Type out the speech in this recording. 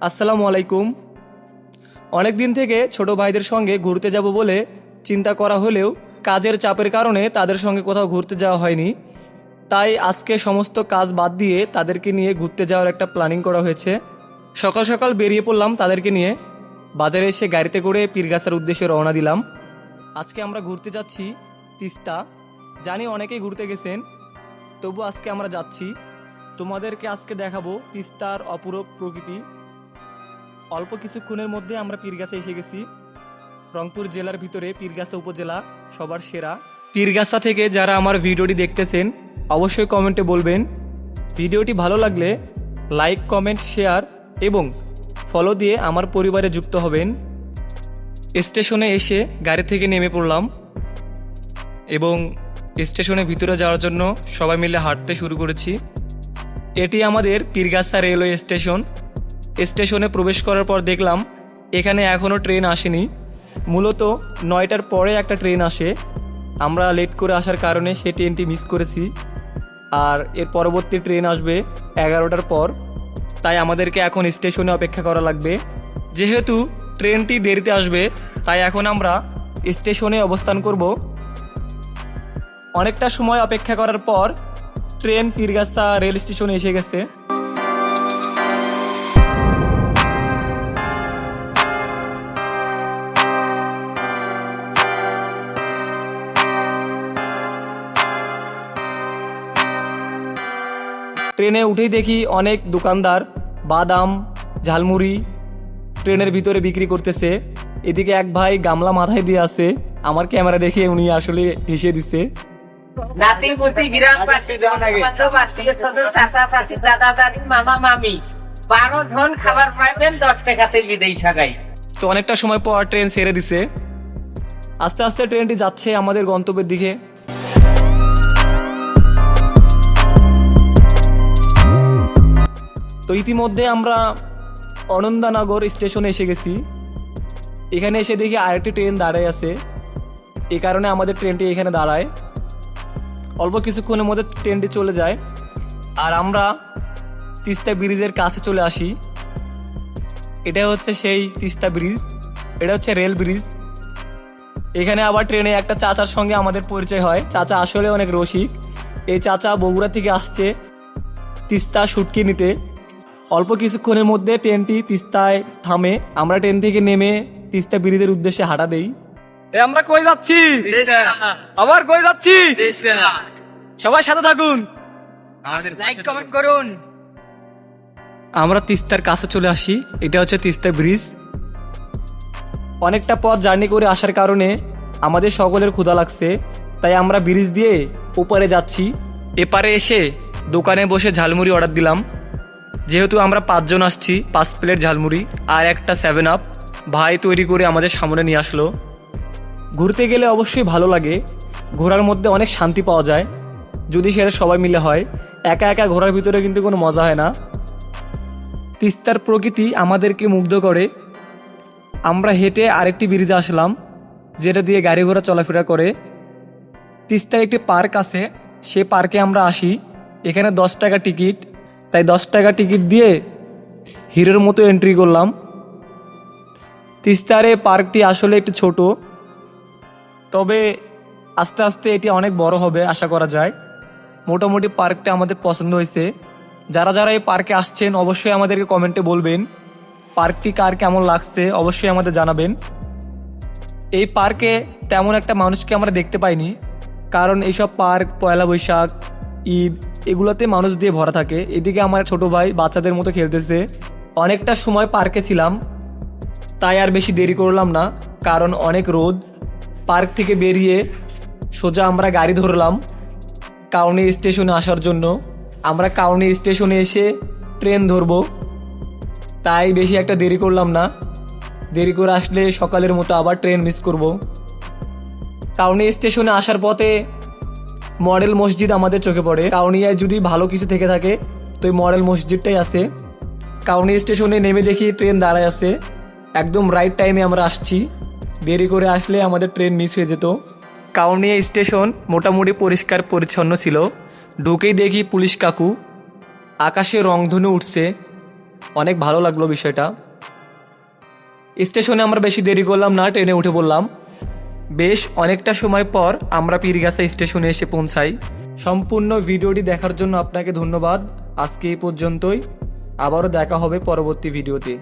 আসসালামু আলাইকুম। অনেক দিন থেকে ছোট ভাইদের সঙ্গে ঘুরতে যাব বলে চিন্তা করা হলেও কাজের চাপের কারণে তাদের সঙ্গে কোথাও ঘুরতে যাওয়া হয়নি। তাই আজকে সমস্ত কাজ বাদ দিয়ে তাদেরকে নিয়ে ঘুরতে যাওয়ার একটা প্ল্যানিং করা হয়েছে। সকাল সকাল বেরিয়ে পড়লাম তাদেরকে নিয়ে। বাজারে এসে গাড়িতে করে পীরগাছার উদ্দেশ্যে রওনা দিলাম। আজকে আমরা ঘুরতে যাচ্ছি তিস্তা। জানি অনেকেই ঘুরতে গেছেন, তবু আজকে আমরা যাচ্ছি। তোমাদেরকে আজকে দেখাবো তিস্তার অপূরব প্রকৃতি। অল্প কিছুক্ষণের মধ্যে আমরা পীরগাছা এসে গেছি। রংপুর জেলার ভিতরে পীরগাছা উপজেলা সবার সেরা। পীরগাছা থেকে যারা আমার ভিডিওটি দেখতেছেন অবশ্যই কমেন্টে বলবেন। ভিডিওটি ভালো লাগলে লাইক, কমেন্ট, শেয়ার এবং ফলো দিয়ে আমার পরিবারে যুক্ত হবেন। স্টেশনে এসে গাড়ি থেকে নেমে পড়লাম এবং স্টেশনের ভিতরে যাওয়ার জন্য সবাই মিলে হাঁটতে শুরু করেছি। এটি আমাদের পীরগাছা রেলওয়ে স্টেশন। স্টেশনে প্রবেশ করার পর দেখলাম এখানে এখনও ট্রেন আসেনি। মূলত 9টার পরে একটা ট্রেন আসে। আমরা লেট করে আসার কারণে সেই ট্রেনটি মিস করেছি। আর এর পরবর্তী ট্রেন আসবে 11টার পর। তাই আমাদেরকে এখন স্টেশনে অপেক্ষা করা লাগবে। যেহেতু ট্রেনটি দেরিতে আসবে তাই এখন আমরা স্টেশনে অবস্থান করব। অনেকটা সময় অপেক্ষা করার পর ট্রেন পীরগাছা রেল স্টেশনে এসে গেছে। ট্রেনে উঠেই দেখি অনেক দোকানদার বাদাম, ঝালমুড়ি ট্রেনের ভিতরে বিক্রি করতেছে। এদিকে এক ভাই গামলা মাথায় দিয়ে আছে। আমার ক্যামেরা দেখে উনি আসলে হেসে দিছে। নাতিপুতি গ্রামবাসী বন্ধু আত্মীয় স্বজন চাচা চাচি দাদা দাদি মামা মামি 12 জন খাবার পাইবেন 10 টাকাতে বিদেই সাগাই। তো অনেকটা সময় পর ট্রেন ছেড়ে দিছে। আস্তে আস্তে ট্রেনটি যাচ্ছে আমাদের গন্তব্যের দিকে। তো ইতিমধ্যে আমরা অনন্দানগর স্টেশনে এসে গেছি। এখানে এসে দেখি আরেকটি ট্রেন দাঁড়ায় আছে। এই কারণে আমাদের ট্রেনটি এখানে দাঁড়ায়। অল্প কিছুক্ষণের মধ্যে ট্রেনটি চলে যায় আর আমরা তিস্তা ব্রিজের কাছে চলে আসি। এটা হচ্ছে সেই তিস্তা ব্রিজ। এটা হচ্ছে রেল ব্রিজ। এখানে আবার ট্রেনে একটা চাচার সঙ্গে আমাদের পরিচয় হয়। চাচা আসলে অনেক রসিক। এই চাচা বগুড়া থেকে আসছে তিস্তা শুটকি নিতে। অল্প কিছুক্ষণের মধ্যে ট্রেনটি তিস্তায় থামে। আমরা ট্রেন থেকে নেমে তিস্তা ব্রিজের উদ্দেশ্যে হাঁটা দেই। আমরা কই যাচ্ছি? আবার কই যাচ্ছি? সবাই সাথে থাকুন, লাইক কমেন্ট করুন। আমরা তিস্তার কাছে চলে আসি। এটা হচ্ছে তিস্তা ব্রিজ। অনেকটা পথ জার্নি করে আসার কারণে আমাদের সকলের ক্ষুধা লাগছে, তাই আমরা ব্রিজ দিয়ে ওপারে যাচ্ছি। এপারে এসে দোকানে বসে ঝালমুড়ি অর্ডার দিলাম। যেহেতু আমরা 5 জন আসছি, 5 প্লেট ঝালমুড়ি আর একটা 7 আপ ভাই তৈরি করে আমাদের সামনে নিয়ে আসলো। ঘুরতে গেলে অবশ্যই ভালো লাগে। ঘোরার মধ্যে অনেক শান্তি পাওয়া যায় যদি সেটা সবাই মিলে হয়। একা একা ঘোরার ভিতরে কিন্তু কোনো মজা হয় না। তিস্তার প্রকৃতি আমাদেরকে মুগ্ধ করে। আমরা হেঁটে আরেকটি ব্রিজে আসলাম যেটা দিয়ে গাড়ি ঘোড়া চলাফেরা করে। তিস্তায় একটি পার্ক আছে, সে পার্কে আমরা আসি। এখানে 10 টাকা টিকিট, তাই 10 টাকা টিকিট দিয়ে হিরোর মতো এন্ট্রি করলাম। তিস্তার এই পার্কটি আসলে একটু ছোট, তবে আস্তে আস্তে এটি অনেক বড় হবে আশা করা যায়। মোটামুটি পার্কটা আমাদের পছন্দ হয়েছে। যারা যারা এই পার্কে আসছেন অবশ্যই আমাদেরকে কমেন্টে বলবেন পার্কটি কার কেমন লাগছে, অবশ্যই আমাদের জানাবেন। এই পার্কে তেমন একটা মানুষকে আমরা দেখতে পাইনি, কারণ এইসব পার্ক পয়লা বৈশাখ, ঈদ এগুলোতে মানুষ দিয়ে ভরা থাকে। এদিকে আমার ছোট ভাই বাচ্চাদের মতো খেলতেছে। অনেকটা সময় পার্কে ছিলাম, তাই আর বেশি দেরি করলাম না, কারণ অনেক রোদ। পার্ক থেকে বেরিয়ে সোজা আমরা গাড়ি ধরলাম কাউনি স্টেশনে আসার জন্য। আমরা কাউনি স্টেশনে এসে ট্রেন ধরবো, তাই বেশি একটা দেরি করলাম না। দেরি করে আসলে সকালের মতো আবার ট্রেন মিস করব। কাউনি স্টেশনে আসার পথে মডেল মসজিদ আমাদের চোখে পড়ে। কাউনিয়ায় যদি ভালো কিছু থেকে থাকে তো এই মডেল মসজিদটাই আছে। কাউনি স্টেশনে নেমে দেখি ট্রেন দাঁড়ায় আছে। একদম রাইট টাইমে আমরা আসছি। দেরি করে আসলে আমাদের ট্রেন মিস হয়ে যেত। কাউনিয়া স্টেশন মোটামুটি পরিষ্কার পরিচ্ছন্ন ছিল। ঢুকেই দেখি পুলিশ কাকু। আকাশে রংধনু উঠছে। অনেক ভালো লাগলো বিষয়টা। স্টেশনে আমরা বেশি দেরি করলাম না, ট্রেনে উঠে পড়লাম। বেশ অনেকটা সময় পর আমরা পীরগাছা স্টেশনে এসে পৌঁছাই। সম্পূর্ণ ভিডিওটি দেখার জন্য আপনাকে ধন্যবাদ। আজকে এই পর্যন্তই, আবারও দেখা হবে পরবর্তী ভিডিওতে।